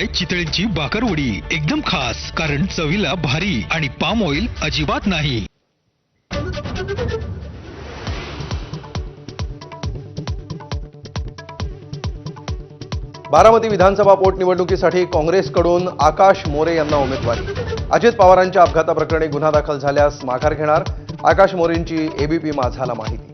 चितळेंची बाकरवडी एकदम खास, कारण चवीला भारी आणि पाम ऑइल अजिबात नाही. बारामती विधानसभा पोटनिवडणुकीसाठी काँग्रेसकडून आकाश मोरे यांना उमेदवारी. अजित पवारांच्या अपघाताप्रकरणी गुन्हा दाखल झाल्यास माघार घेणार. आकाश मोरेंची एबीपी माझाला माहिती.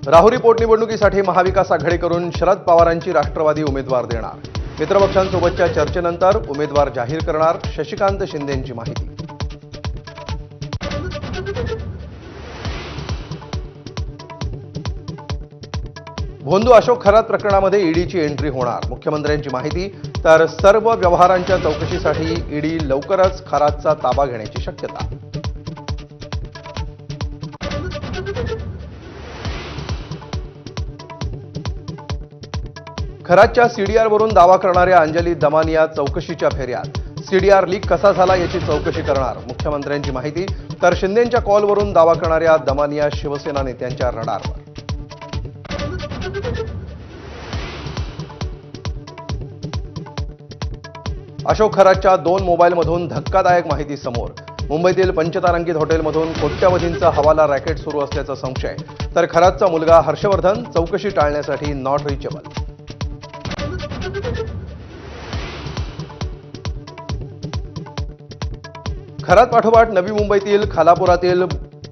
राहुरी पोटनिवडणुकीसाठी महाविकास आघाडीकडून शरद पवारांची राष्ट्रवादी उमेदवार देणार. मित्रपक्षांसोबतच्या चर्चेनंतर उमेदवार जाहीर करणार. शशिकांत शिंदेंची माहिती. भोंदू अशोक खरात प्रकरणामध्ये ईडीची एंट्री होणार. मुख्यमंत्र्यांची माहिती. तर सर्व व्यवहारांच्या चौकशीसाठी ईडी लवकरच खरातचा ताबा घेण्याची शक्यता. खरातच्या सीडीआरवरून दावा करणाऱ्या अंजली दमानिया चौकशीच्या फेऱ्यात. सीडीआर लीक कसा झाला याची चौकशी करणार. मुख्यमंत्र्यांची माहिती. तर शिंदेंच्या कॉलवरून दावा करणाऱ्या दमानिया शिवसेना नेत्यांच्या रडारवर. अशोक खरातच्या 2 मोबाईलमधून धक्कादायक माहिती समोर. मुंबईतील पंचतारांकित हॉटेलमधून कोट्यवधींचा हवाला रॅकेट सुरू असल्याचा संशय. तर खरातचा मुलगा हर्षवर्धन चौकशी टाळण्यासाठी नॉट रिचेबल. खरात पाठोपाठ नवी मुंबईतील खालापुरातील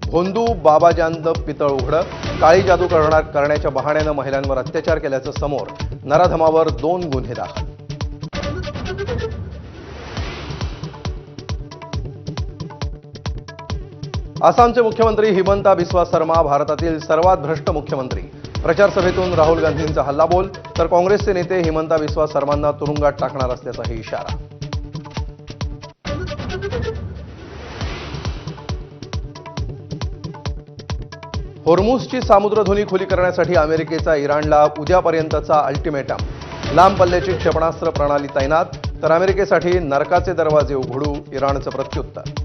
भोंदू बाबाजांद पितळ उघडं. काळी जादू करण्याच्या बहाण्यानं महिलांवर अत्याचार केल्याचं समोर. नराधमावर 2 गुन्हे दाखल. आसामचे मुख्यमंत्री हिमंता बिस्वा शर्मा भारतातील सर्वात भ्रष्ट मुख्यमंत्री. प्रचार सभेतून राहुल गांधींचा हल्लाबोल. तर काँग्रेसचे नेते हिमंता बिस्वा शर्मांना तुरुंगात टाकणार असल्याचाही इशारा. होर्मुझची सामुद्रधुनी खुली करण्यासाठी अमेरिकेचा इराणला उद्यापर्यंतचा अल्टिमेटम. लांब पल्ल्याची क्षेपणास्त्र प्रणाली तैनात. तर अमेरिकेसाठी नरकाचे दरवाजे उघडू इराणचं प्रत्युत्तर.